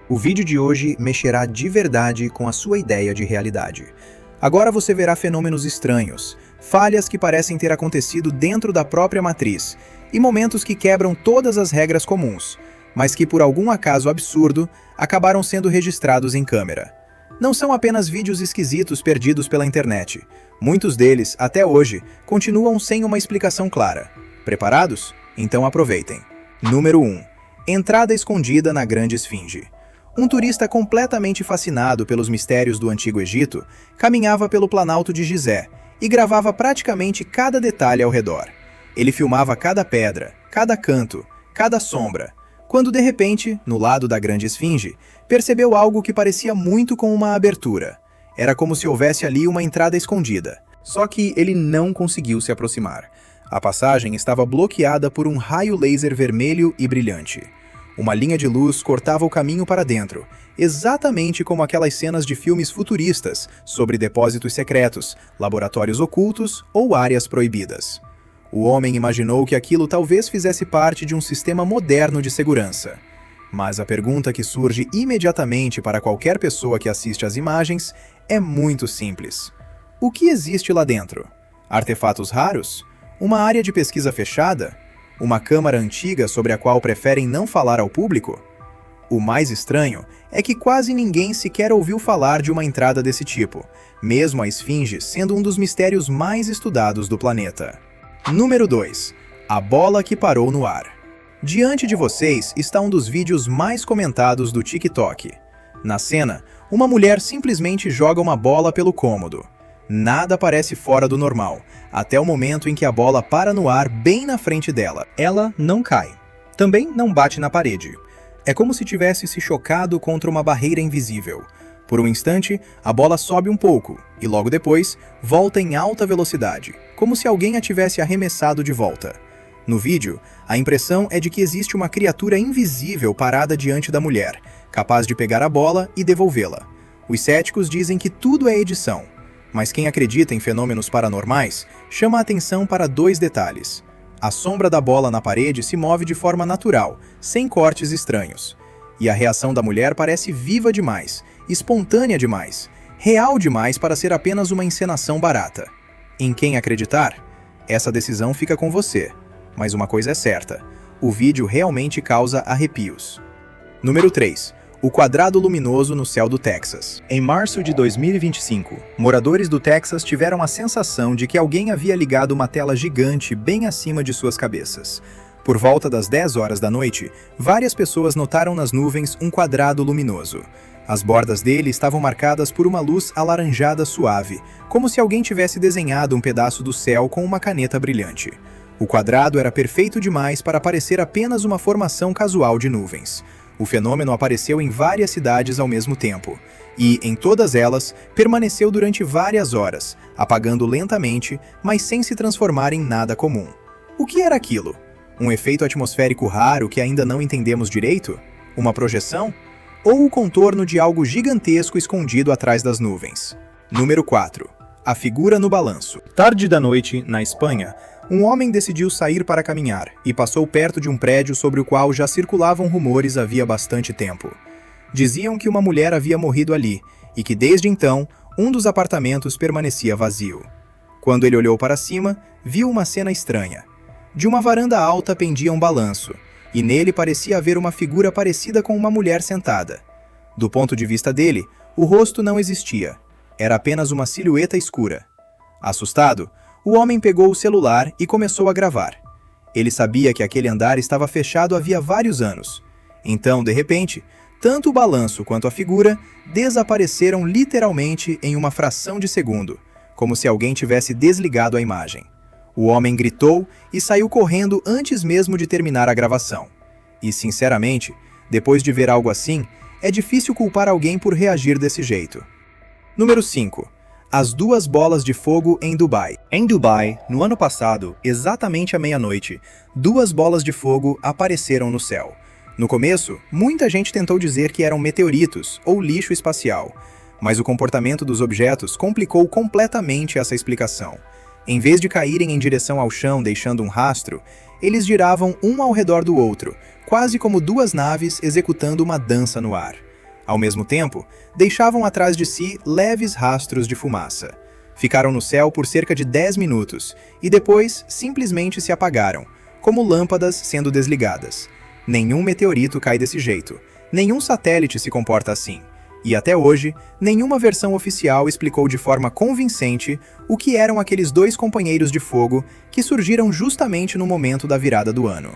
O vídeo de hoje mexerá de verdade com a sua ideia de realidade. Agora você verá fenômenos estranhos, falhas que parecem ter acontecido dentro da própria matriz e momentos que quebram todas as regras comuns, mas que por algum acaso absurdo acabaram sendo registrados em câmera. Não são apenas vídeos esquisitos perdidos pela internet. Muitos deles, até hoje, continuam sem uma explicação clara. Preparados? Então aproveitem. Número 1. Entrada escondida na Grande Esfinge. Um turista completamente fascinado pelos mistérios do Antigo Egito caminhava pelo Planalto de Gizé e gravava praticamente cada detalhe ao redor. Ele filmava cada pedra, cada canto, cada sombra, quando de repente, no lado da Grande Esfinge, percebeu algo que parecia muito com uma abertura. Era como se houvesse ali uma entrada escondida. Só que ele não conseguiu se aproximar. A passagem estava bloqueada por um raio laser vermelho e brilhante. Uma linha de luz cortava o caminho para dentro, exatamente como aquelas cenas de filmes futuristas sobre depósitos secretos, laboratórios ocultos ou áreas proibidas. O homem imaginou que aquilo talvez fizesse parte de um sistema moderno de segurança. Mas a pergunta que surge imediatamente para qualquer pessoa que assiste às imagens é muito simples. O que existe lá dentro? Artefatos raros? Uma área de pesquisa fechada? Uma câmara antiga sobre a qual preferem não falar ao público? O mais estranho é que quase ninguém sequer ouviu falar de uma entrada desse tipo, mesmo a Esfinge sendo um dos mistérios mais estudados do planeta. Número 2. A bola que parou no ar. Diante de vocês está um dos vídeos mais comentados do TikTok. Na cena, uma mulher simplesmente joga uma bola pelo cômodo. Nada parece fora do normal, até o momento em que a bola para no ar bem na frente dela. Ela não cai. Também não bate na parede. É como se tivesse se chocado contra uma barreira invisível. Por um instante, a bola sobe um pouco, e logo depois, volta em alta velocidade, como se alguém a tivesse arremessado de volta. No vídeo, a impressão é de que existe uma criatura invisível parada diante da mulher, capaz de pegar a bola e devolvê-la. Os céticos dizem que tudo é edição, mas quem acredita em fenômenos paranormais chama a atenção para dois detalhes. A sombra da bola na parede se move de forma natural, sem cortes estranhos. E a reação da mulher parece viva demais, espontânea demais, real demais para ser apenas uma encenação barata. Em quem acreditar? Essa decisão fica com você. Mas uma coisa é certa, o vídeo realmente causa arrepios. Número 3. O quadrado luminoso no céu do Texas. Em março de 2025, moradores do Texas tiveram a sensação de que alguém havia ligado uma tela gigante bem acima de suas cabeças. Por volta das 10 horas da noite, várias pessoas notaram nas nuvens um quadrado luminoso. As bordas dele estavam marcadas por uma luz alaranjada suave, como se alguém tivesse desenhado um pedaço do céu com uma caneta brilhante. O quadrado era perfeito demais para parecer apenas uma formação casual de nuvens. O fenômeno apareceu em várias cidades ao mesmo tempo, e, em todas elas, permaneceu durante várias horas, apagando lentamente, mas sem se transformar em nada comum. O que era aquilo? Um efeito atmosférico raro que ainda não entendemos direito? Uma projeção? Ou o contorno de algo gigantesco escondido atrás das nuvens? Número 4. A figura no balanço. Tarde da noite, na Espanha, um homem decidiu sair para caminhar e passou perto de um prédio sobre o qual já circulavam rumores havia bastante tempo. Diziam que uma mulher havia morrido ali e que desde então um dos apartamentos permanecia vazio. Quando ele olhou para cima, viu uma cena estranha. De uma varanda alta pendia um balanço, e nele parecia haver uma figura parecida com uma mulher sentada. Do ponto de vista dele, o rosto não existia. Era apenas uma silhueta escura. Assustado, o homem pegou o celular e começou a gravar. Ele sabia que aquele andar estava fechado havia vários anos. Então, de repente, tanto o balanço quanto a figura desapareceram literalmente em uma fração de segundo, como se alguém tivesse desligado a imagem. O homem gritou e saiu correndo antes mesmo de terminar a gravação. E, sinceramente, depois de ver algo assim, é difícil culpar alguém por reagir desse jeito. Número 5. As duas bolas de fogo em Dubai. Em Dubai, no ano passado, exatamente à meia-noite, duas bolas de fogo apareceram no céu. No começo, muita gente tentou dizer que eram meteoritos ou lixo espacial, mas o comportamento dos objetos complicou completamente essa explicação. Em vez de caírem em direção ao chão deixando um rastro, eles giravam um ao redor do outro, quase como duas naves executando uma dança no ar. Ao mesmo tempo, deixavam atrás de si leves rastros de fumaça. Ficaram no céu por cerca de 10 minutos e depois simplesmente se apagaram, como lâmpadas sendo desligadas. Nenhum meteorito cai desse jeito, nenhum satélite se comporta assim. E até hoje, nenhuma versão oficial explicou de forma convincente o que eram aqueles dois companheiros de fogo que surgiram justamente no momento da virada do ano.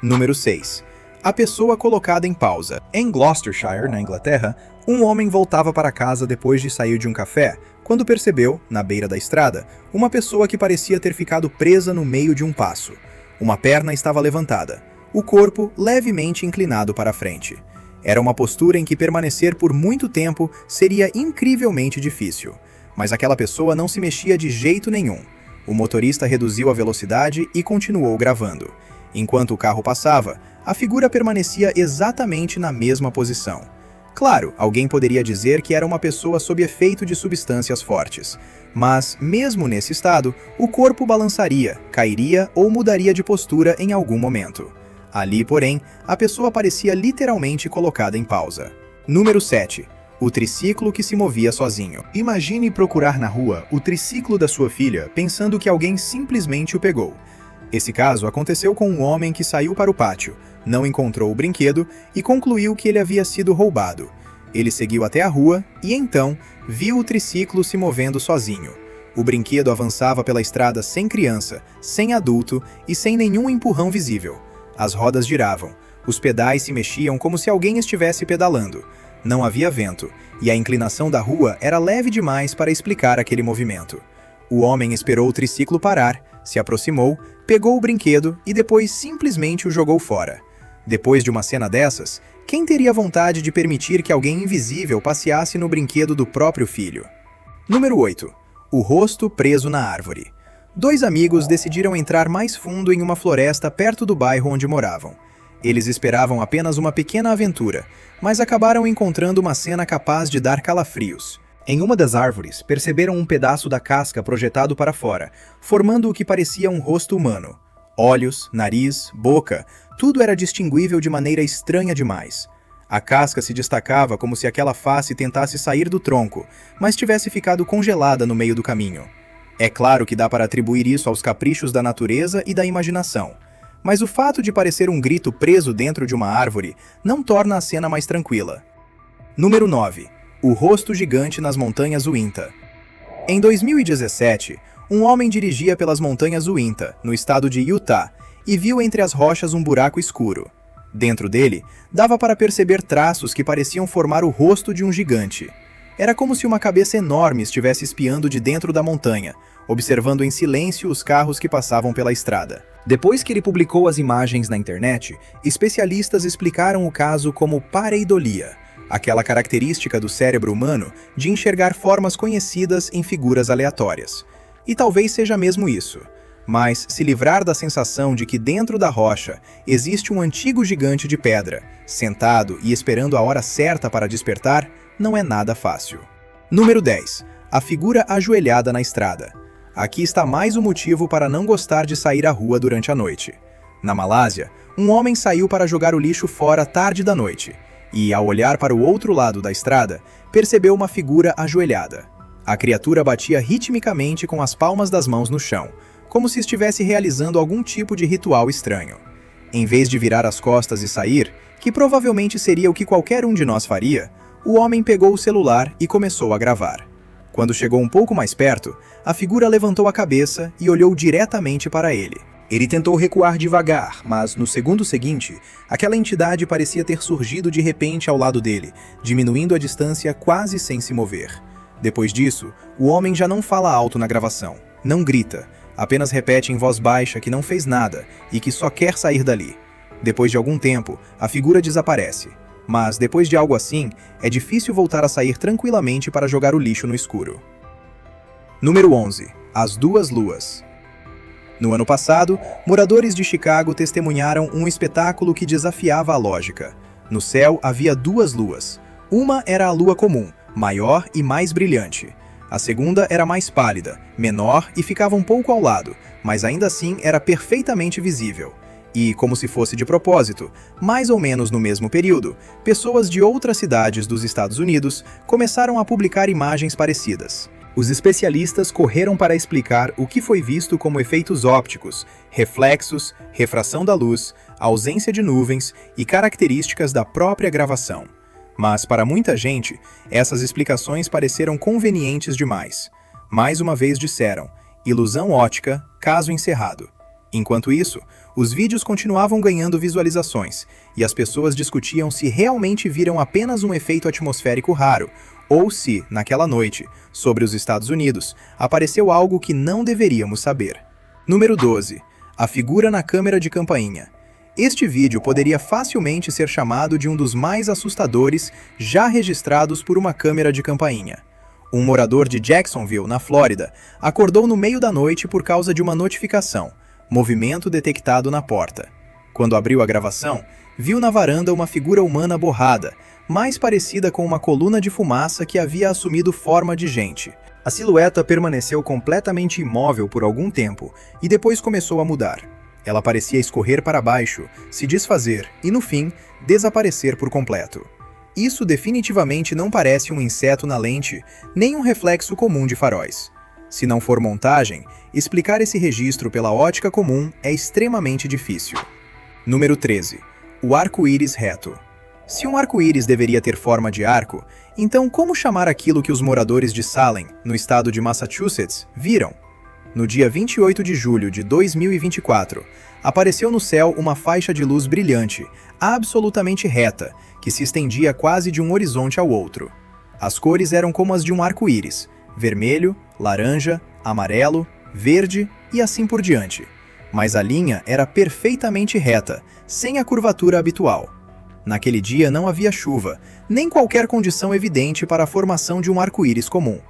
Número 6. A pessoa colocada em pausa. Em Gloucestershire, na Inglaterra, um homem voltava para casa depois de sair de um café, quando percebeu, na beira da estrada, uma pessoa que parecia ter ficado presa no meio de um passo. Uma perna estava levantada, o corpo levemente inclinado para a frente. Era uma postura em que permanecer por muito tempo seria incrivelmente difícil. Mas aquela pessoa não se mexia de jeito nenhum. O motorista reduziu a velocidade e continuou gravando. Enquanto o carro passava, a figura permanecia exatamente na mesma posição. Claro, alguém poderia dizer que era uma pessoa sob efeito de substâncias fortes. Mas, mesmo nesse estado, o corpo balançaria, cairia ou mudaria de postura em algum momento. Ali, porém, a pessoa parecia literalmente colocada em pausa. Número 7. O triciclo que se movia sozinho. Imagine procurar na rua o triciclo da sua filha pensando que alguém simplesmente o pegou. Esse caso aconteceu com um homem que saiu para o pátio, não encontrou o brinquedo e concluiu que ele havia sido roubado. Ele seguiu até a rua e então viu o triciclo se movendo sozinho. O brinquedo avançava pela estrada sem criança, sem adulto e sem nenhum empurrão visível. As rodas giravam, os pedais se mexiam como se alguém estivesse pedalando. Não havia vento, e a inclinação da rua era leve demais para explicar aquele movimento. O homem esperou o triciclo parar, se aproximou, pegou o brinquedo e depois simplesmente o jogou fora. Depois de uma cena dessas, quem teria vontade de permitir que alguém invisível passeasse no brinquedo do próprio filho? Número 8. O rosto preso na árvore. Dois amigos decidiram entrar mais fundo em uma floresta perto do bairro onde moravam. Eles esperavam apenas uma pequena aventura, mas acabaram encontrando uma cena capaz de dar calafrios. Em uma das árvores, perceberam um pedaço da casca projetado para fora, formando o que parecia um rosto humano. Olhos, nariz, boca, tudo era distinguível de maneira estranha demais. A casca se destacava como se aquela face tentasse sair do tronco, mas tivesse ficado congelada no meio do caminho. É claro que dá para atribuir isso aos caprichos da natureza e da imaginação, mas o fato de parecer um grito preso dentro de uma árvore não torna a cena mais tranquila. Número 9. O rosto gigante nas montanhas Uinta. Em 2017, um homem dirigia pelas montanhas Uinta, no estado de Utah, e viu entre as rochas um buraco escuro. Dentro dele, dava para perceber traços que pareciam formar o rosto de um gigante. Era como se uma cabeça enorme estivesse espiando de dentro da montanha, observando em silêncio os carros que passavam pela estrada. Depois que ele publicou as imagens na internet, especialistas explicaram o caso como pareidolia, aquela característica do cérebro humano de enxergar formas conhecidas em figuras aleatórias. E talvez seja mesmo isso. Mas se livrar da sensação de que dentro da rocha existe um antigo gigante de pedra, sentado e esperando a hora certa para despertar, não é nada fácil. Número 10. A figura ajoelhada na estrada. Aqui está mais um motivo para não gostar de sair à rua durante a noite. Na Malásia, um homem saiu para jogar o lixo fora tarde da noite e, ao olhar para o outro lado da estrada, percebeu uma figura ajoelhada. A criatura batia ritmicamente com as palmas das mãos no chão, como se estivesse realizando algum tipo de ritual estranho. Em vez de virar as costas e sair, que provavelmente seria o que qualquer um de nós faria, o homem pegou o celular e começou a gravar. Quando chegou um pouco mais perto, a figura levantou a cabeça e olhou diretamente para ele. Ele tentou recuar devagar, mas no segundo seguinte, aquela entidade parecia ter surgido de repente ao lado dele, diminuindo a distância quase sem se mover. Depois disso, o homem já não fala alto na gravação, não grita, apenas repete em voz baixa que não fez nada e que só quer sair dali. Depois de algum tempo, a figura desaparece. Mas, depois de algo assim, é difícil voltar a sair tranquilamente para jogar o lixo no escuro. Número 11. As duas luas. No ano passado, moradores de Chicago testemunharam um espetáculo que desafiava a lógica. No céu havia duas luas. Uma era a lua comum, maior e mais brilhante. A segunda era mais pálida, menor e ficava um pouco ao lado, mas ainda assim era perfeitamente visível. E, como se fosse de propósito, mais ou menos no mesmo período, pessoas de outras cidades dos Estados Unidos começaram a publicar imagens parecidas. Os especialistas correram para explicar o que foi visto como efeitos ópticos, reflexos, refração da luz, ausência de nuvens e características da própria gravação. Mas, para muita gente, essas explicações pareceram convenientes demais. Mais uma vez disseram, ilusão ótica, caso encerrado. Enquanto isso, os vídeos continuavam ganhando visualizações, e as pessoas discutiam se realmente viram apenas um efeito atmosférico raro, ou se, naquela noite, sobre os Estados Unidos, apareceu algo que não deveríamos saber. Número 12. A figura na câmera de campainha. Este vídeo poderia facilmente ser chamado de um dos mais assustadores já registrados por uma câmera de campainha. Um morador de Jacksonville, na Flórida, acordou no meio da noite por causa de uma notificação, movimento detectado na porta. Quando abriu a gravação, viu na varanda uma figura humana borrada, mais parecida com uma coluna de fumaça que havia assumido forma de gente. A silhueta permaneceu completamente imóvel por algum tempo e depois começou a mudar. Ela parecia escorrer para baixo, se desfazer e, no fim, desaparecer por completo. Isso definitivamente não parece um inseto na lente, nem um reflexo comum de faróis. Se não for montagem, explicar esse registro pela ótica comum é extremamente difícil. Número 13. O arco-íris reto. Se um arco-íris deveria ter forma de arco, então como chamar aquilo que os moradores de Salem, no estado de Massachusetts, viram? No dia 28 de julho de 2024, apareceu no céu uma faixa de luz brilhante, absolutamente reta, que se estendia quase de um horizonte ao outro. As cores eram como as de um arco-íris, vermelho, laranja, amarelo, verde e assim por diante. Mas a linha era perfeitamente reta, sem a curvatura habitual. Naquele dia não havia chuva, nem qualquer condição evidente para a formação de um arco-íris comum.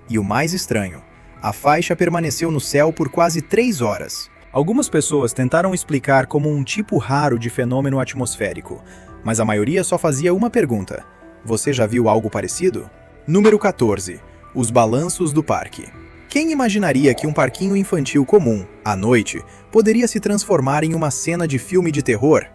E o mais estranho, a faixa permaneceu no céu por quase 3 horas. Algumas pessoas tentaram explicar como um tipo raro de fenômeno atmosférico, mas a maioria só fazia uma pergunta: você já viu algo parecido? Número 14. Os balanços do parque. Quem imaginaria que um parquinho infantil comum, à noite, poderia se transformar em uma cena de filme de terror?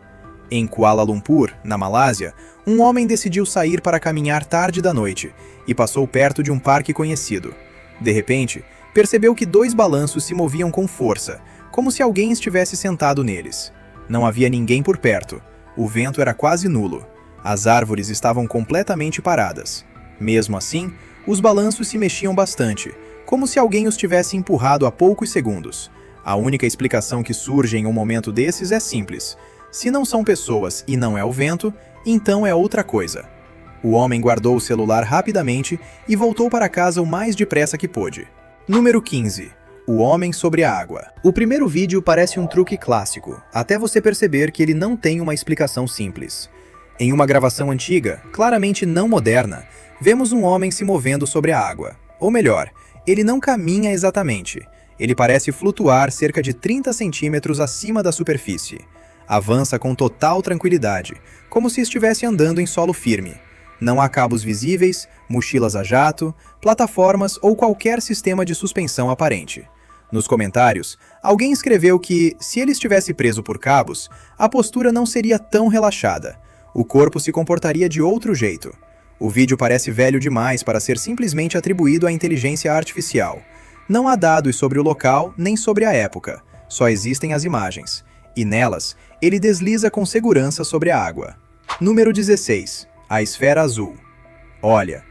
Em Kuala Lumpur, na Malásia, um homem decidiu sair para caminhar tarde da noite e passou perto de um parque conhecido. De repente, percebeu que 2 balanços se moviam com força, como se alguém estivesse sentado neles. Não havia ninguém por perto. O vento era quase nulo. As árvores estavam completamente paradas. Mesmo assim, os balanços se mexiam bastante, como se alguém os tivesse empurrado há poucos segundos. A única explicação que surge em um momento desses é simples. Se não são pessoas e não é o vento, então é outra coisa. O homem guardou o celular rapidamente e voltou para casa o mais depressa que pôde. Número 15. O homem sobre a água. O primeiro vídeo parece um truque clássico, até você perceber que ele não tem uma explicação simples. Em uma gravação antiga, claramente não moderna, vemos um homem se movendo sobre a água. Ou melhor, ele não caminha exatamente. Ele parece flutuar cerca de 30 centímetros acima da superfície. Avança com total tranquilidade, como se estivesse andando em solo firme. Não há cabos visíveis, mochilas a jato, plataformas ou qualquer sistema de suspensão aparente. Nos comentários, alguém escreveu que, se ele estivesse preso por cabos, a postura não seria tão relaxada. O corpo se comportaria de outro jeito. O vídeo parece velho demais para ser simplesmente atribuído à inteligência artificial. Não há dados sobre o local nem sobre a época, só existem as imagens. E nelas, ele desliza com segurança sobre a água. Número 16. A esfera azul. Olha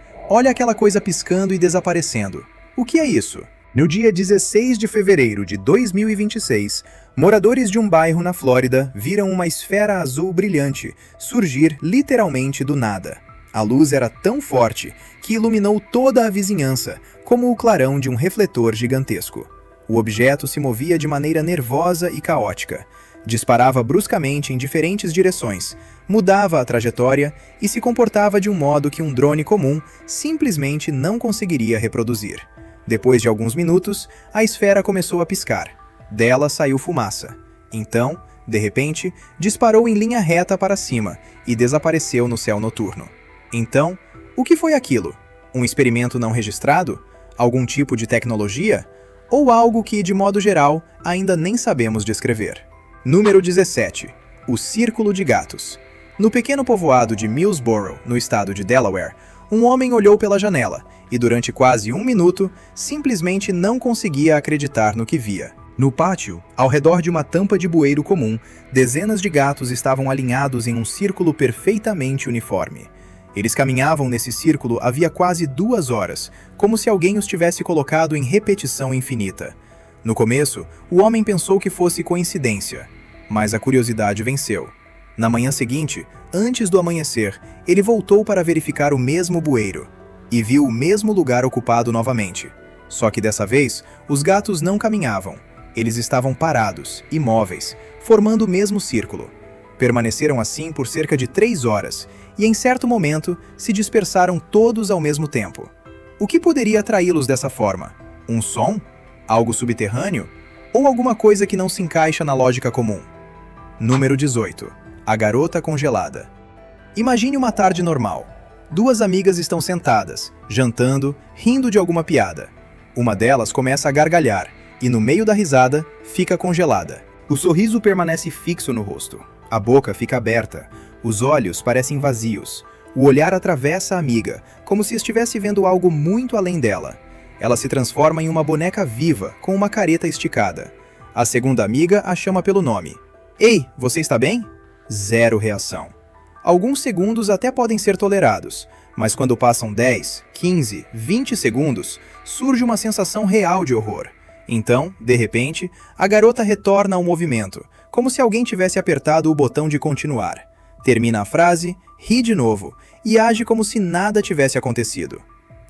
aquela coisa piscando e desaparecendo. O que é isso? No dia 16 de fevereiro de 2026, moradores de um bairro na Flórida viram uma esfera azul brilhante surgir literalmente do nada. A luz era tão forte que iluminou toda a vizinhança, como o clarão de um refletor gigantesco. O objeto se movia de maneira nervosa e caótica. Disparava bruscamente em diferentes direções, mudava a trajetória e se comportava de um modo que um drone comum simplesmente não conseguiria reproduzir. Depois de alguns minutos, a esfera começou a piscar. Dela saiu fumaça. Então, de repente, disparou em linha reta para cima e desapareceu no céu noturno. Então, o que foi aquilo? Um experimento não registrado? Algum tipo de tecnologia? Ou algo que, de modo geral, ainda nem sabemos descrever? Número 17. O Círculo de Gatos. No pequeno povoado de Millsboro, no estado de Delaware, um homem olhou pela janela e, durante quase 1 minuto, simplesmente não conseguia acreditar no que via. No pátio, ao redor de uma tampa de bueiro comum, dezenas de gatos estavam alinhados em um círculo perfeitamente uniforme. Eles caminhavam nesse círculo havia quase 2 horas, como se alguém os tivesse colocado em repetição infinita. No começo, o homem pensou que fosse coincidência, mas a curiosidade venceu. Na manhã seguinte, antes do amanhecer, ele voltou para verificar o mesmo bueiro e viu o mesmo lugar ocupado novamente. Só que dessa vez, os gatos não caminhavam. Eles estavam parados, imóveis, formando o mesmo círculo. Permaneceram assim por cerca de 3 horas e, em certo momento, se dispersaram todos ao mesmo tempo. O que poderia atraí-los dessa forma? Um som? Algo subterrâneo? Ou alguma coisa que não se encaixa na lógica comum? Número 18. A Garota Congelada. Imagine uma tarde normal. 2 amigas estão sentadas, jantando, rindo de alguma piada. Uma delas começa a gargalhar e, no meio da risada, fica congelada. O sorriso permanece fixo no rosto. A boca fica aberta. Os olhos parecem vazios. O olhar atravessa a amiga, como se estivesse vendo algo muito além dela. Ela se transforma em uma boneca viva, com uma careta esticada. A segunda amiga a chama pelo nome. Ei, você está bem? 0 reação. Alguns segundos até podem ser tolerados, mas quando passam 10, 15, 20 segundos, surge uma sensação real de horror. Então, de repente, a garota retorna ao movimento, como se alguém tivesse apertado o botão de continuar. Termina a frase, ri de novo e age como se nada tivesse acontecido.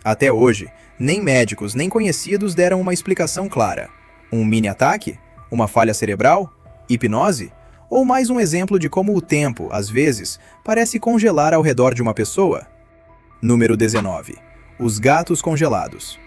Até hoje, nem médicos nem conhecidos deram uma explicação clara. Um mini-ataque? Uma falha cerebral? Hipnose? Ou mais um exemplo de como o tempo, às vezes, parece congelar ao redor de uma pessoa? Número 19. Os gatos congelados.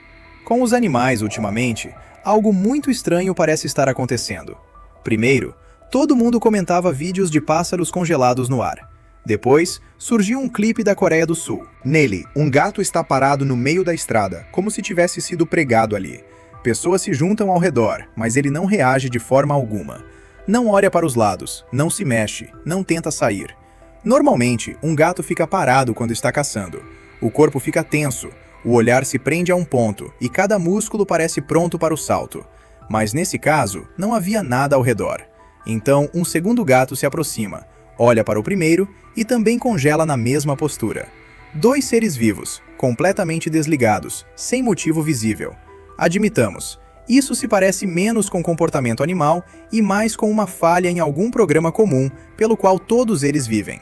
Com os animais, ultimamente, algo muito estranho parece estar acontecendo. Primeiro, todo mundo comentava vídeos de pássaros congelados no ar. Depois, surgiu um clipe da Coreia do Sul. Nele, um gato está parado no meio da estrada, como se tivesse sido pregado ali. Pessoas se juntam ao redor, mas ele não reage de forma alguma. Não olha para os lados, não se mexe, não tenta sair. Normalmente, um gato fica parado quando está caçando. O corpo fica tenso, o olhar se prende a um ponto e cada músculo parece pronto para o salto. Mas nesse caso, não havia nada ao redor. Então, um segundo gato se aproxima, olha para o primeiro e também congela na mesma postura. 2 seres vivos, completamente desligados, sem motivo visível. Admitamos, isso se parece menos com comportamento animal e mais com uma falha em algum programa comum pelo qual todos eles vivem.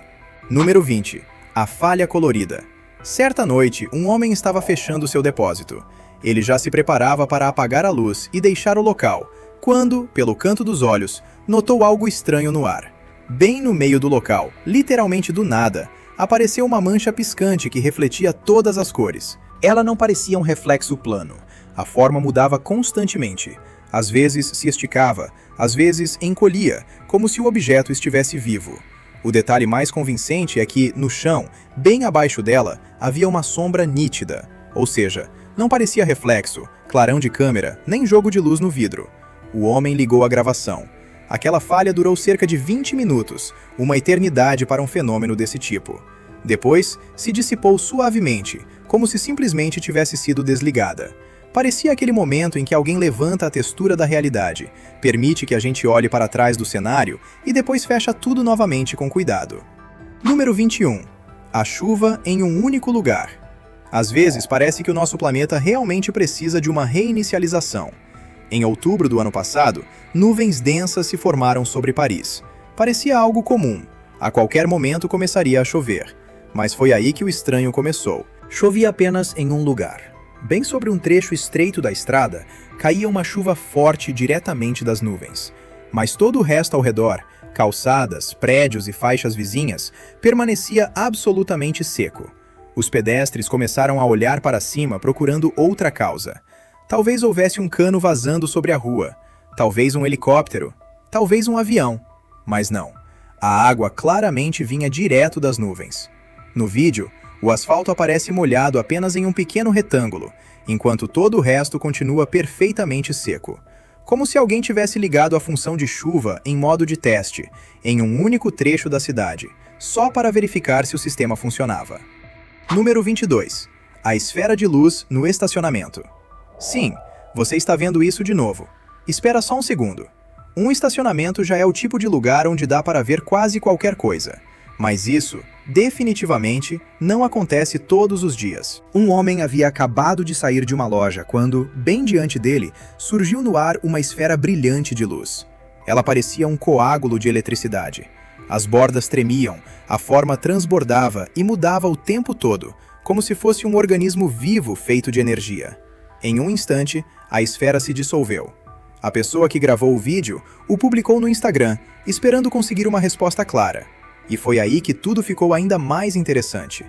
Número 20. A falha colorida. Certa noite, um homem estava fechando seu depósito. Ele já se preparava para apagar a luz e deixar o local, quando, pelo canto dos olhos, notou algo estranho no ar. Bem no meio do local, literalmente do nada, apareceu uma mancha piscante que refletia todas as cores. Ela não parecia um reflexo plano. A forma mudava constantemente. Às vezes se esticava, às vezes encolhia, como se o objeto estivesse vivo. O detalhe mais convincente é que, no chão, bem abaixo dela, havia uma sombra nítida. Ou seja, não parecia reflexo, clarão de câmera, nem jogo de luz no vidro. O homem ligou a gravação. Aquela falha durou cerca de 20 minutos, uma eternidade para um fenômeno desse tipo. Depois, se dissipou suavemente, como se simplesmente tivesse sido desligada. Parecia aquele momento em que alguém levanta a textura da realidade, permite que a gente olhe para trás do cenário e depois fecha tudo novamente com cuidado. Número 21. A chuva em um único lugar. Às vezes parece que o nosso planeta realmente precisa de uma reinicialização. Em outubro do ano passado, nuvens densas se formaram sobre Paris. Parecia algo comum. A qualquer momento começaria a chover. Mas foi aí que o estranho começou. Chovia apenas em um lugar. Bem sobre um trecho estreito da estrada, caía uma chuva forte diretamente das nuvens. Mas todo o resto ao redor, calçadas, prédios e faixas vizinhas, permanecia absolutamente seco. Os pedestres começaram a olhar para cima procurando outra causa. Talvez houvesse um cano vazando sobre a rua, talvez um helicóptero, talvez um avião. Mas não. A água claramente vinha direto das nuvens. No vídeo, o asfalto aparece molhado apenas em um pequeno retângulo, enquanto todo o resto continua perfeitamente seco. como se alguém tivesse ligado a função de chuva em modo de teste, em um único trecho da cidade, só para verificar se o sistema funcionava. Número 22. A esfera de luz no estacionamento. Sim, você está vendo isso de novo. Espera só um segundo. Um estacionamento já é o tipo de lugar onde dá para ver quase qualquer coisa. Mas isso, definitivamente, não acontece todos os dias. Um homem havia acabado de sair de uma loja quando, bem diante dele, surgiu no ar uma esfera brilhante de luz. Ela parecia um coágulo de eletricidade. As bordas tremiam, a forma transbordava e mudava o tempo todo, como se fosse um organismo vivo feito de energia. Em um instante, a esfera se dissolveu. A pessoa que gravou o vídeo o publicou no Instagram, esperando conseguir uma resposta clara. E foi aí que tudo ficou ainda mais interessante.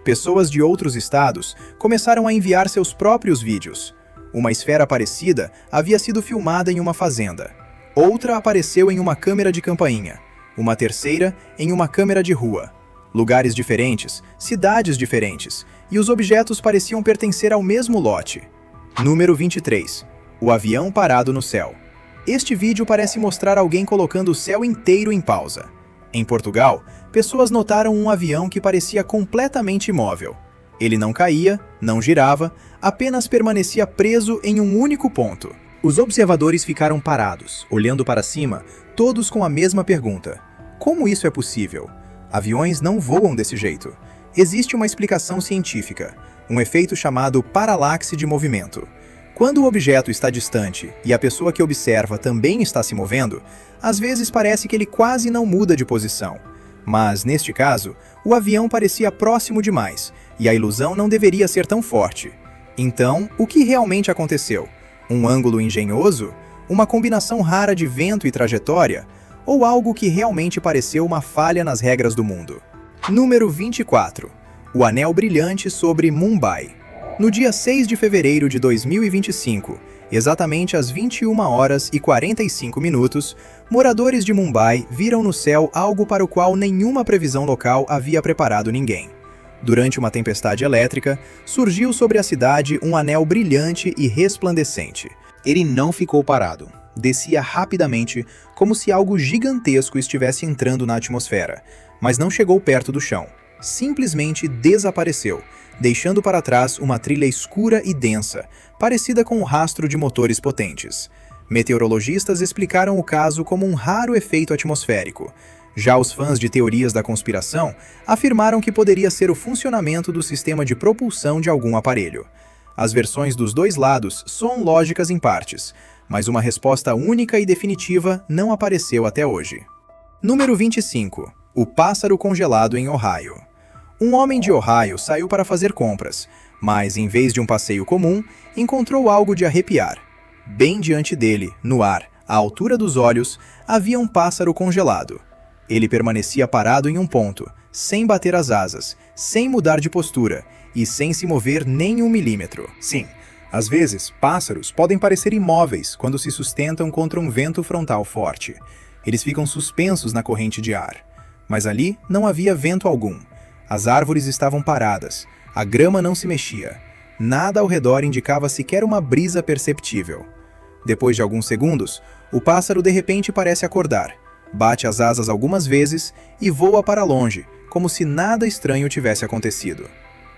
Pessoas de outros estados começaram a enviar seus próprios vídeos. Uma esfera parecida havia sido filmada em uma fazenda. Outra apareceu em uma câmera de campainha. Uma terceira em uma câmera de rua. Lugares diferentes, cidades diferentes, e os objetos pareciam pertencer ao mesmo lote. Número 23. O avião parado no céu. Este vídeo parece mostrar alguém colocando o céu inteiro em pausa. Em Portugal, pessoas notaram um avião que parecia completamente imóvel. Ele não caía, não girava, apenas permanecia preso em um único ponto. Os observadores ficaram parados, olhando para cima, todos com a mesma pergunta: como isso é possível? Aviões não voam desse jeito. Existe uma explicação científica, um efeito chamado paralaxe de movimento. Quando o objeto está distante e a pessoa que observa também está se movendo, às vezes parece que ele quase não muda de posição. Mas, neste caso, o avião parecia próximo demais, e a ilusão não deveria ser tão forte. Então, o que realmente aconteceu? Um ângulo engenhoso? Uma combinação rara de vento e trajetória? Ou algo que realmente pareceu uma falha nas regras do mundo? Número 24. O anel brilhante sobre Mumbai. No dia 6 de fevereiro de 2025, exatamente às 21h45, moradores de Mumbai viram no céu algo para o qual nenhuma previsão local havia preparado ninguém. Durante uma tempestade elétrica, surgiu sobre a cidade um anel brilhante e resplandecente. Ele não ficou parado. Descia rapidamente, como se algo gigantesco estivesse entrando na atmosfera, mas não chegou perto do chão. Simplesmente desapareceu, deixando para trás uma trilha escura e densa, parecida com um rastro de motores potentes. Meteorologistas explicaram o caso como um raro efeito atmosférico. Já os fãs de teorias da conspiração afirmaram que poderia ser o funcionamento do sistema de propulsão de algum aparelho. As versões dos dois lados soam lógicas em partes, mas uma resposta única e definitiva não apareceu até hoje. Número 25. O pássaro congelado em Ohio. Um homem de Ohio saiu para fazer compras, mas, em vez de um passeio comum, encontrou algo de arrepiar. Bem diante dele, no ar, à altura dos olhos, havia um pássaro congelado. Ele permanecia parado em um ponto, sem bater as asas, sem mudar de postura e sem se mover nem 1 milímetro. Sim, às vezes, pássaros podem parecer imóveis quando se sustentam contra um vento frontal forte. Eles ficam suspensos na corrente de ar. Mas ali não havia vento algum. As árvores estavam paradas, a grama não se mexia. Nada ao redor indicava sequer uma brisa perceptível. Depois de alguns segundos, o pássaro de repente parece acordar, bate as asas algumas vezes e voa para longe, como se nada estranho tivesse acontecido.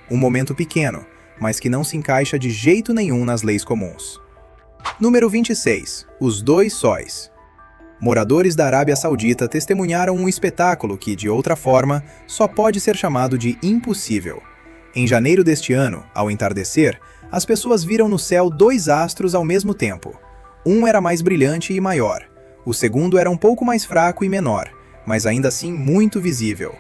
Um momento pequeno, mas que não se encaixa de jeito nenhum nas leis comuns. Número 26. Os dois sóis. Moradores da Arábia Saudita testemunharam um espetáculo que, de outra forma, só pode ser chamado de impossível. Em janeiro deste ano, ao entardecer, as pessoas viram no céu 2 astros ao mesmo tempo. Um era mais brilhante e maior. O segundo era um pouco mais fraco e menor, mas ainda assim muito visível.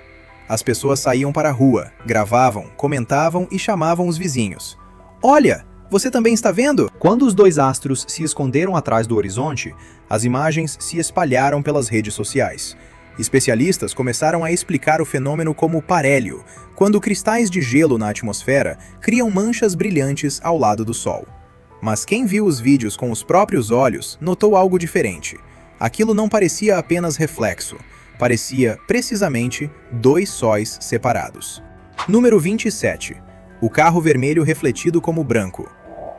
As pessoas saíam para a rua, gravavam, comentavam e chamavam os vizinhos. Olha! Você também está vendo? Quando os 2 astros se esconderam atrás do horizonte, as imagens se espalharam pelas redes sociais. Especialistas começaram a explicar o fenômeno como parélio, quando cristais de gelo na atmosfera criam manchas brilhantes ao lado do Sol. Mas quem viu os vídeos com os próprios olhos notou algo diferente. Aquilo não parecia apenas reflexo, parecia, precisamente, 2 sóis separados. Número 27. O carro vermelho refletido como branco.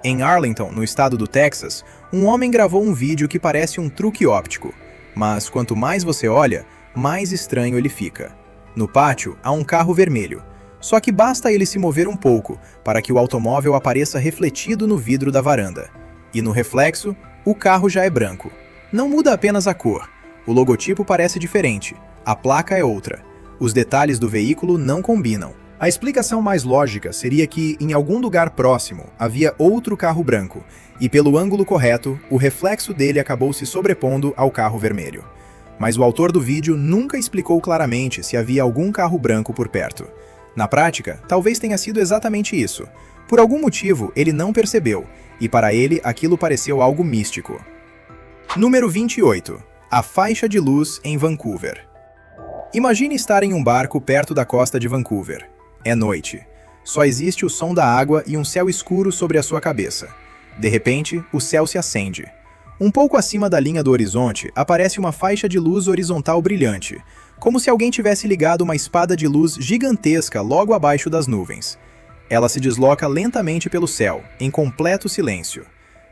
Em Arlington, no estado do Texas, um homem gravou um vídeo que parece um truque óptico, mas quanto mais você olha, mais estranho ele fica. No pátio, há um carro vermelho, só que basta ele se mover um pouco para que o automóvel apareça refletido no vidro da varanda. E no reflexo, o carro já é branco. Não muda apenas a cor, o logotipo parece diferente, a placa é outra. Os detalhes do veículo não combinam. A explicação mais lógica seria que, em algum lugar próximo, havia outro carro branco, e pelo ângulo correto, o reflexo dele acabou se sobrepondo ao carro vermelho. Mas o autor do vídeo nunca explicou claramente se havia algum carro branco por perto. Na prática, talvez tenha sido exatamente isso. Por algum motivo, ele não percebeu, e para ele aquilo pareceu algo místico. Número 28. A faixa de luz em Vancouver. Imagine estar em um barco perto da costa de Vancouver. É noite. Só existe o som da água e um céu escuro sobre a sua cabeça. De repente, o céu se acende. Um pouco acima da linha do horizonte, aparece uma faixa de luz horizontal brilhante, como se alguém tivesse ligado uma espada de luz gigantesca logo abaixo das nuvens. Ela se desloca lentamente pelo céu, em completo silêncio.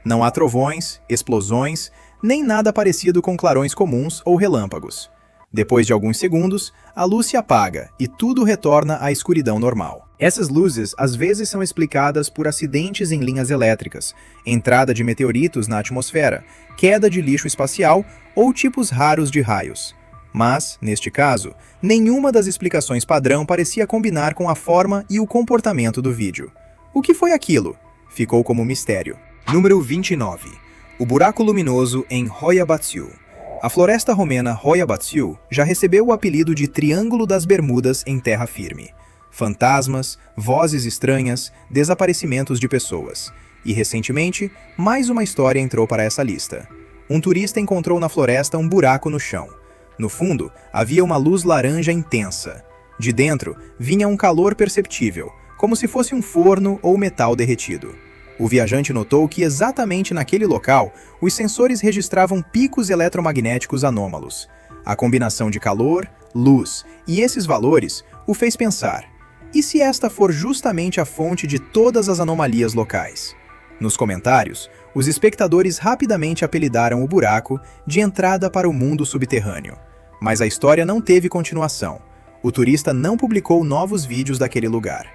Não há trovões, explosões, nem nada parecido com clarões comuns ou relâmpagos. Depois de alguns segundos, a luz se apaga e tudo retorna à escuridão normal. Essas luzes às vezes são explicadas por acidentes em linhas elétricas, entrada de meteoritos na atmosfera, queda de lixo espacial ou tipos raros de raios. Mas, neste caso, nenhuma das explicações padrão parecia combinar com a forma e o comportamento do vídeo. O que foi aquilo? Ficou como mistério. Número 29. O buraco luminoso em Hoia Baciu. A floresta romena Hoia Baciu já recebeu o apelido de Triângulo das Bermudas em terra firme. Fantasmas, vozes estranhas, desaparecimentos de pessoas. E, recentemente, mais uma história entrou para essa lista. Um turista encontrou na floresta um buraco no chão. No fundo, havia uma luz laranja intensa. De dentro, vinha um calor perceptível, como se fosse um forno ou metal derretido. O viajante notou que exatamente naquele local, os sensores registravam picos eletromagnéticos anômalos. A combinação de calor, luz e esses valores o fez pensar: e se esta for justamente a fonte de todas as anomalias locais? Nos comentários, os espectadores rapidamente apelidaram o buraco de entrada para o mundo subterrâneo. Mas a história não teve continuação. O turista não publicou novos vídeos daquele lugar.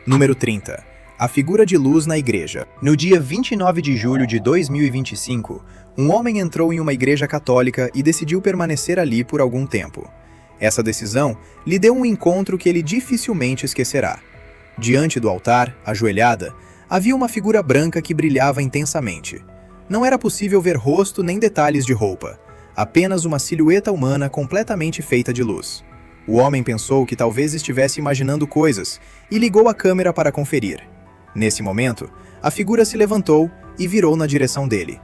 Número 30. A figura de luz na igreja. No dia 29 de julho de 2025, um homem entrou em uma igreja católica e decidiu permanecer ali por algum tempo. Essa decisão lhe deu um encontro que ele dificilmente esquecerá. Diante do altar, ajoelhada, havia uma figura branca que brilhava intensamente. Não era possível ver rosto nem detalhes de roupa, apenas uma silhueta humana completamente feita de luz. O homem pensou que talvez estivesse imaginando coisas e ligou a câmera para conferir. Nesse momento, a figura se levantou e virou na direção dele.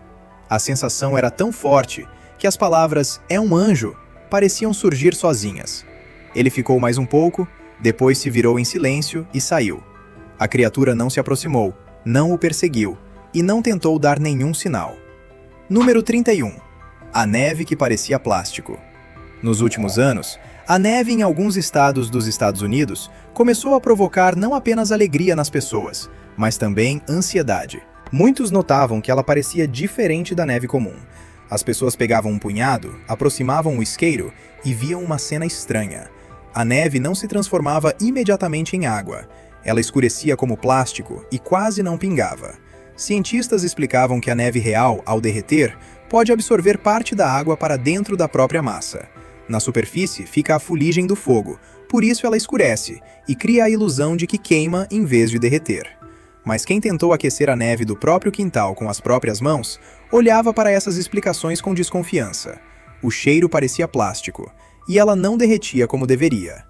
A sensação era tão forte que as palavras "é um anjo" pareciam surgir sozinhas. Ele ficou mais um pouco, depois se virou em silêncio e saiu. A criatura não se aproximou, não o perseguiu e não tentou dar nenhum sinal. Número 31. A neve que parecia plástico. Nos últimos anos, a neve em alguns estados dos Estados Unidos começou a provocar não apenas alegria nas pessoas, mas também ansiedade. Muitos notavam que ela parecia diferente da neve comum. As pessoas pegavam um punhado, aproximavam o isqueiro e viam uma cena estranha. A neve não se transformava imediatamente em água. Ela escurecia como plástico e quase não pingava. Cientistas explicavam que a neve real, ao derreter, pode absorver parte da água para dentro da própria massa. Na superfície fica a fuligem do fogo, por isso ela escurece e cria a ilusão de que queima em vez de derreter. Mas quem tentou aquecer a neve do próprio quintal com as próprias mãos, olhava para essas explicações com desconfiança. O cheiro parecia plástico, e ela não derretia como deveria.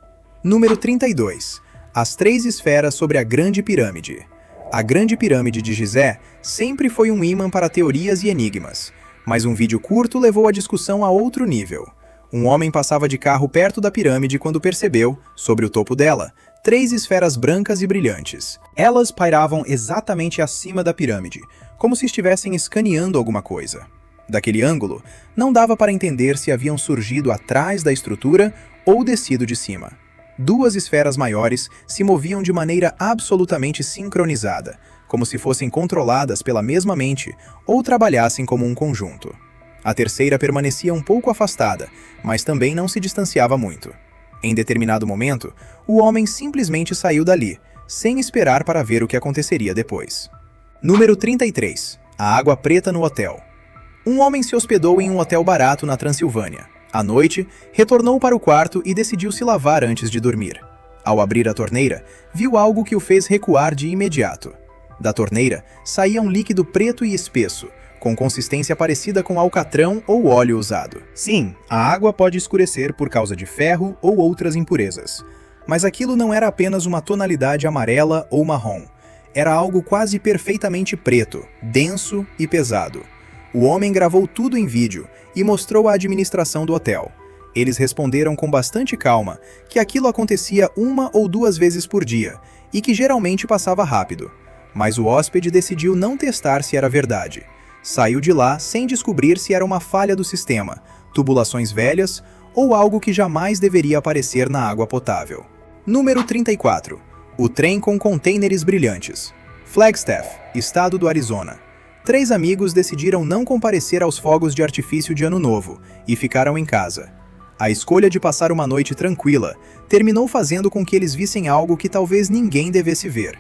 Número 32. As 3 esferas sobre a Grande Pirâmide. A Grande Pirâmide de Gizé sempre foi um ímã para teorias e enigmas, mas um vídeo curto levou a discussão a outro nível. Um homem passava de carro perto da pirâmide quando percebeu, sobre o topo dela, 3 esferas brancas e brilhantes. Elas pairavam exatamente acima da pirâmide, como se estivessem escaneando alguma coisa. Daquele ângulo, não dava para entender se haviam surgido atrás da estrutura ou descido de cima. 2 esferas maiores se moviam de maneira absolutamente sincronizada, como se fossem controladas pela mesma mente ou trabalhassem como um conjunto. A terceira permanecia um pouco afastada, mas também não se distanciava muito. Em determinado momento, o homem simplesmente saiu dali, sem esperar para ver o que aconteceria depois. Número 33. A água preta no hotel. Um homem se hospedou em um hotel barato na Transilvânia. À noite, retornou para o quarto e decidiu se lavar antes de dormir. Ao abrir a torneira, viu algo que o fez recuar de imediato. Da torneira, saía um líquido preto e espesso, com consistência parecida com alcatrão ou óleo usado. Sim, a água pode escurecer por causa de ferro ou outras impurezas. Mas aquilo não era apenas uma tonalidade amarela ou marrom. Era algo quase perfeitamente preto, denso e pesado. O homem gravou tudo em vídeo e mostrou à administração do hotel. Eles responderam com bastante calma que aquilo acontecia 1 ou 2 vezes por dia e que geralmente passava rápido. Mas o hóspede decidiu não testar se era verdade. Saiu de lá sem descobrir se era uma falha do sistema, tubulações velhas ou algo que jamais deveria aparecer na água potável. Número 34. O trem com contêineres brilhantes. Flagstaff, estado do Arizona. 3 amigos decidiram não comparecer aos fogos de artifício de Ano Novo e ficaram em casa. A escolha de passar uma noite tranquila terminou fazendo com que eles vissem algo que talvez ninguém devesse ver.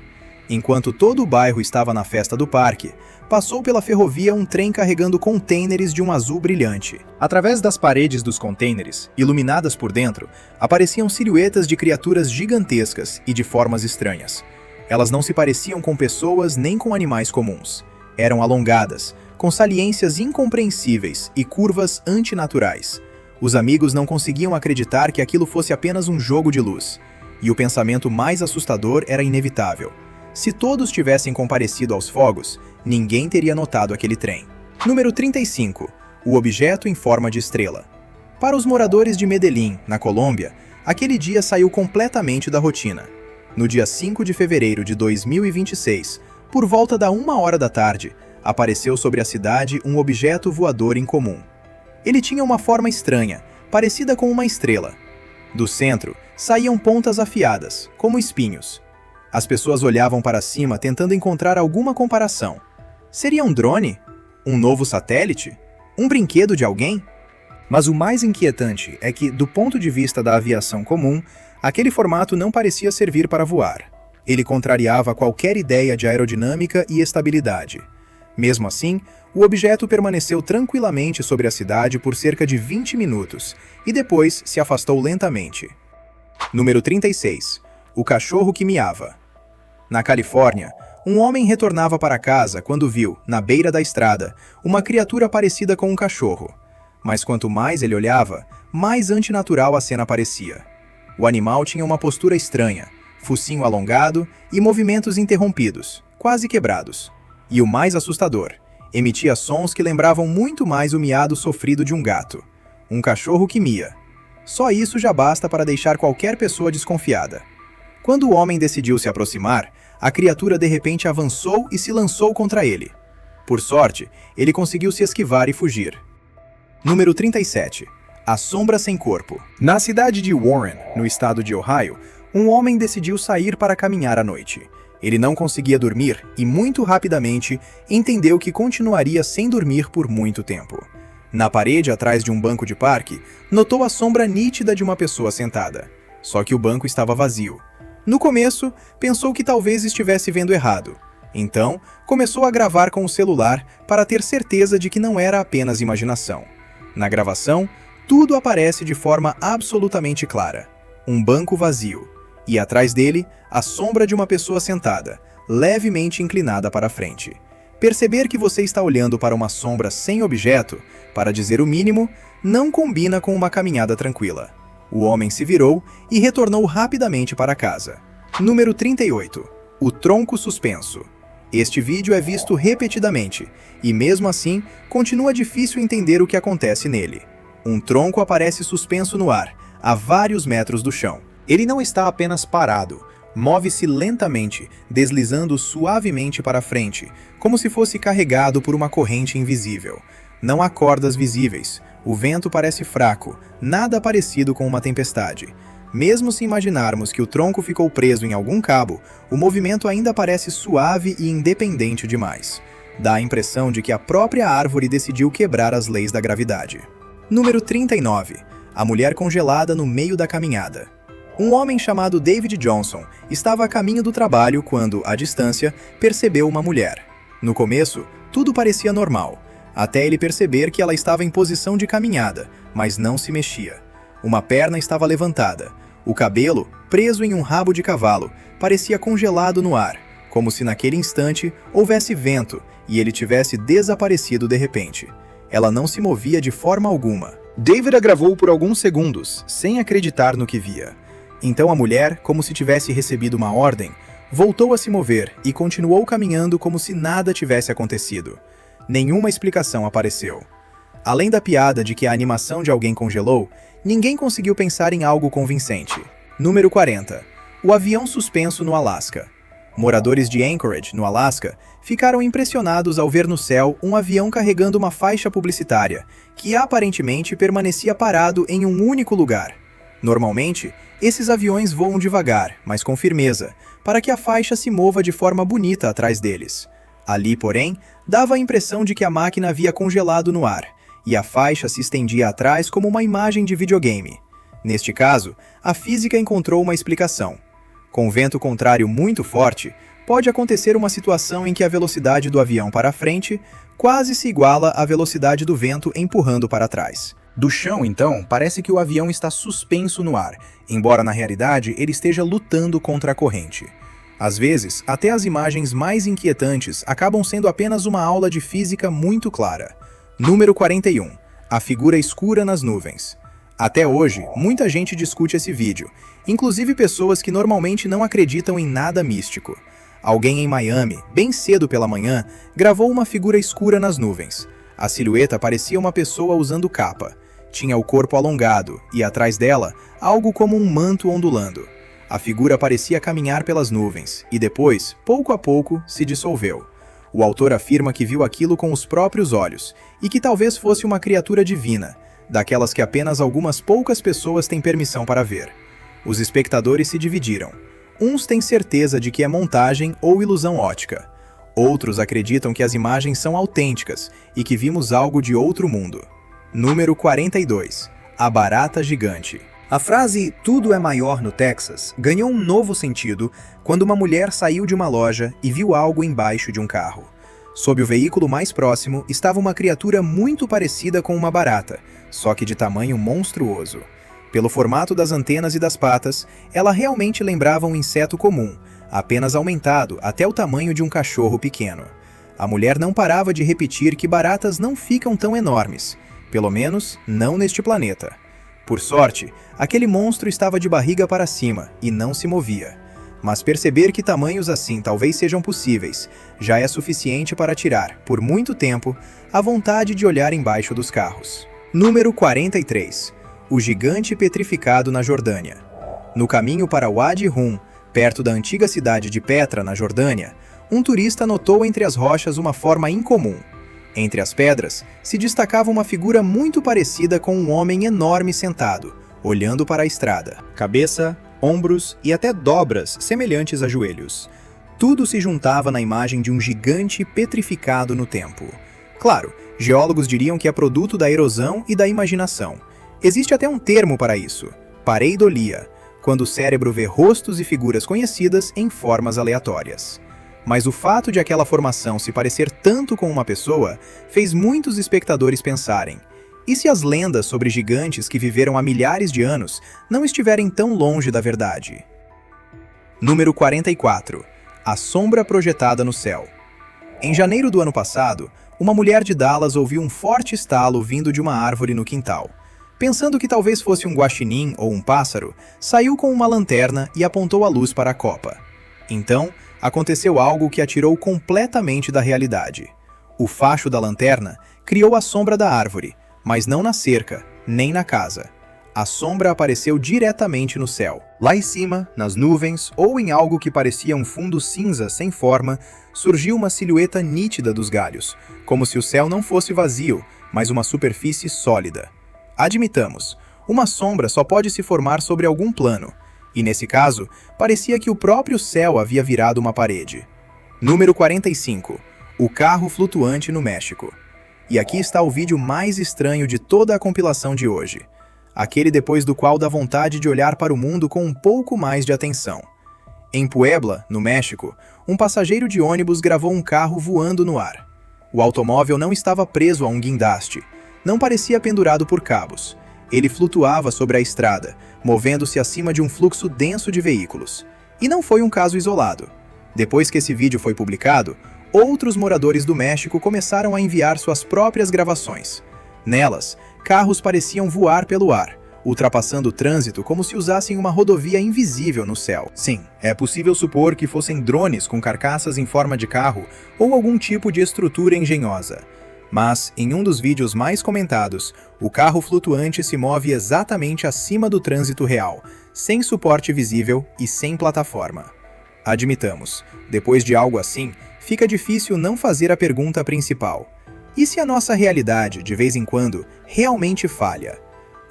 Enquanto todo o bairro estava na festa do parque, passou pela ferrovia um trem carregando contêineres de um azul brilhante. Através das paredes dos contêineres, iluminadas por dentro, apareciam silhuetas de criaturas gigantescas e de formas estranhas. Elas não se pareciam com pessoas nem com animais comuns. Eram alongadas, com saliências incompreensíveis e curvas antinaturais. Os amigos não conseguiam acreditar que aquilo fosse apenas um jogo de luz. E o pensamento mais assustador era inevitável. Se todos tivessem comparecido aos fogos, ninguém teria notado aquele trem. Número 35. O objeto em forma de estrela. Para os moradores de Medellín, na Colômbia, aquele dia saiu completamente da rotina. No dia 5 de fevereiro de 2026, por volta da 1h da tarde, apareceu sobre a cidade um objeto voador incomum. Ele tinha uma forma estranha, parecida com uma estrela. Do centro, saíam pontas afiadas, como espinhos. As pessoas olhavam para cima tentando encontrar alguma comparação. Seria um drone? Um novo satélite? Um brinquedo de alguém? Mas o mais inquietante é que, do ponto de vista da aviação comum, aquele formato não parecia servir para voar. Ele contrariava qualquer ideia de aerodinâmica e estabilidade. Mesmo assim, o objeto permaneceu tranquilamente sobre a cidade por cerca de 20 minutos e depois se afastou lentamente. Número 36. O cachorro que miava. Na Califórnia, um homem retornava para casa quando viu, na beira da estrada, uma criatura parecida com um cachorro. Mas quanto mais ele olhava, mais antinatural a cena parecia. O animal tinha uma postura estranha, focinho alongado e movimentos interrompidos, quase quebrados. E o mais assustador, emitia sons que lembravam muito mais o miado sofrido de um gato. Um cachorro que mia. Só isso já basta para deixar qualquer pessoa desconfiada. Quando o homem decidiu se aproximar, a criatura de repente avançou e se lançou contra ele. Por sorte, ele conseguiu se esquivar e fugir. Número 37. A sombra sem corpo. Na cidade de Warren, no estado de Ohio, um homem decidiu sair para caminhar à noite. Ele não conseguia dormir e, muito rapidamente, entendeu que continuaria sem dormir por muito tempo. Na parede atrás de um banco de parque, notou a sombra nítida de uma pessoa sentada. Só que o banco estava vazio. No começo, pensou que talvez estivesse vendo errado. Então, começou a gravar com o celular para ter certeza de que não era apenas imaginação. Na gravação, tudo aparece de forma absolutamente clara. Um banco vazio. E atrás dele, a sombra de uma pessoa sentada, levemente inclinada para a frente. Perceber que você está olhando para uma sombra sem objeto, para dizer o mínimo, não combina com uma caminhada tranquila. O homem se virou e retornou rapidamente para casa. Número 38. O tronco suspenso. Este vídeo é visto repetidamente, e mesmo assim, continua difícil entender o que acontece nele. Um tronco aparece suspenso no ar, a vários metros do chão. Ele não está apenas parado, move-se lentamente, deslizando suavemente para frente, como se fosse carregado por uma corrente invisível. Não há cordas visíveis, o vento parece fraco, nada parecido com uma tempestade. Mesmo se imaginarmos que o tronco ficou preso em algum cabo, o movimento ainda parece suave e independente demais. Dá a impressão de que a própria árvore decidiu quebrar as leis da gravidade. Número 39. A mulher congelada no meio da caminhada. Um homem chamado David Johnson estava a caminho do trabalho quando, à distância, percebeu uma mulher. No começo, tudo parecia normal, até ele perceber que ela estava em posição de caminhada, mas não se mexia. Uma perna estava levantada. O cabelo, preso em um rabo de cavalo, parecia congelado no ar, como se naquele instante houvesse vento e ele tivesse desaparecido de repente. Ela não se movia de forma alguma. David a gravou por alguns segundos, sem acreditar no que via. Então a mulher, como se tivesse recebido uma ordem, voltou a se mover e continuou caminhando como se nada tivesse acontecido. Nenhuma explicação apareceu. Além da piada de que a animação de alguém congelou, ninguém conseguiu pensar em algo convincente. Número 40. O avião suspenso no Alasca. Moradores de Anchorage, no Alasca, ficaram impressionados ao ver no céu um avião carregando uma faixa publicitária, que aparentemente permanecia parado em um único lugar. Normalmente, esses aviões voam devagar, mas com firmeza, para que a faixa se mova de forma bonita atrás deles. Ali, porém, dava a impressão de que a máquina havia congelado no ar, e a faixa se estendia atrás como uma imagem de videogame. Neste caso, a física encontrou uma explicação. Com vento contrário muito forte, pode acontecer uma situação em que a velocidade do avião para frente quase se iguala à velocidade do vento empurrando para trás. Do chão, então, parece que o avião está suspenso no ar, embora na realidade ele esteja lutando contra a corrente. Às vezes, até as imagens mais inquietantes acabam sendo apenas uma aula de física muito clara. Número 41. A figura escura nas nuvens. Até hoje, muita gente discute esse vídeo, inclusive pessoas que normalmente não acreditam em nada místico. Alguém em Miami, bem cedo pela manhã, gravou uma figura escura nas nuvens. A silhueta parecia uma pessoa usando capa. Tinha o corpo alongado e, atrás dela, algo como um manto ondulando. A figura parecia caminhar pelas nuvens e depois, pouco a pouco, se dissolveu. O autor afirma que viu aquilo com os próprios olhos e que talvez fosse uma criatura divina, daquelas que apenas algumas poucas pessoas têm permissão para ver. Os espectadores se dividiram. Uns têm certeza de que é montagem ou ilusão ótica. Outros acreditam que as imagens são autênticas e que vimos algo de outro mundo. Número 42. A barata gigante. A frase "tudo é maior no Texas" ganhou um novo sentido quando uma mulher saiu de uma loja e viu algo embaixo de um carro. Sob o veículo mais próximo estava uma criatura muito parecida com uma barata, só que de tamanho monstruoso. Pelo formato das antenas e das patas, ela realmente lembrava um inseto comum, apenas aumentado até o tamanho de um cachorro pequeno. A mulher não parava de repetir que baratas não ficam tão enormes, pelo menos não neste planeta. Por sorte, aquele monstro estava de barriga para cima e não se movia. Mas perceber que tamanhos assim talvez sejam possíveis já é suficiente para tirar, por muito tempo, a vontade de olhar embaixo dos carros. Número 43. O gigante petrificado na Jordânia. No caminho para Wadi Rum, perto da antiga cidade de Petra, na Jordânia, um turista notou entre as rochas uma forma incomum. Entre as pedras, se destacava uma figura muito parecida com um homem enorme sentado, olhando para a estrada. Cabeça, ombros e até dobras semelhantes a joelhos. Tudo se juntava na imagem de um gigante petrificado no tempo. Claro, geólogos diriam que é produto da erosão e da imaginação. Existe até um termo para isso: pareidolia, quando o cérebro vê rostos e figuras conhecidas em formas aleatórias. Mas o fato de aquela formação se parecer tanto com uma pessoa fez muitos espectadores pensarem: e se as lendas sobre gigantes que viveram há milhares de anos não estiverem tão longe da verdade? Número 44. A sombra projetada no céu. Em janeiro do ano passado, uma mulher de Dallas ouviu um forte estalo vindo de uma árvore no quintal. Pensando que talvez fosse um guaxinim ou um pássaro, saiu com uma lanterna e apontou a luz para a copa. Então, aconteceu algo que a tirou completamente da realidade. O facho da lanterna criou a sombra da árvore, mas não na cerca, nem na casa. A sombra apareceu diretamente no céu. Lá em cima, nas nuvens, ou em algo que parecia um fundo cinza sem forma, surgiu uma silhueta nítida dos galhos, como se o céu não fosse vazio, mas uma superfície sólida. Admitamos, uma sombra só pode se formar sobre algum plano, e nesse caso, parecia que o próprio céu havia virado uma parede. Número 45. O carro flutuante no México. E aqui está o vídeo mais estranho de toda a compilação de hoje. Aquele depois do qual dá vontade de olhar para o mundo com um pouco mais de atenção. Em Puebla, no México, um passageiro de ônibus gravou um carro voando no ar. O automóvel não estava preso a um guindaste, não parecia pendurado por cabos. Ele flutuava sobre a estrada, movendo-se acima de um fluxo denso de veículos. E não foi um caso isolado. Depois que esse vídeo foi publicado, outros moradores do México começaram a enviar suas próprias gravações. Nelas, carros pareciam voar pelo ar, ultrapassando o trânsito como se usassem uma rodovia invisível no céu. Sim, é possível supor que fossem drones com carcaças em forma de carro ou algum tipo de estrutura engenhosa. Mas, em um dos vídeos mais comentados, o carro flutuante se move exatamente acima do trânsito real, sem suporte visível e sem plataforma. Admitamos, depois de algo assim, fica difícil não fazer a pergunta principal. E se a nossa realidade, de vez em quando, realmente falha?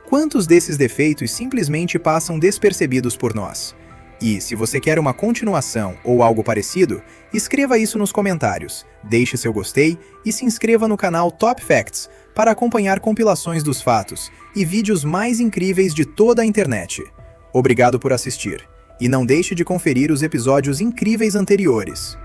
Quantos desses defeitos simplesmente passam despercebidos por nós? E, se você quer uma continuação ou algo parecido, escreva isso nos comentários, deixe seu gostei e se inscreva no canal Top Facts para acompanhar compilações dos fatos e vídeos mais incríveis de toda a internet. Obrigado por assistir. E não deixe de conferir os episódios incríveis anteriores.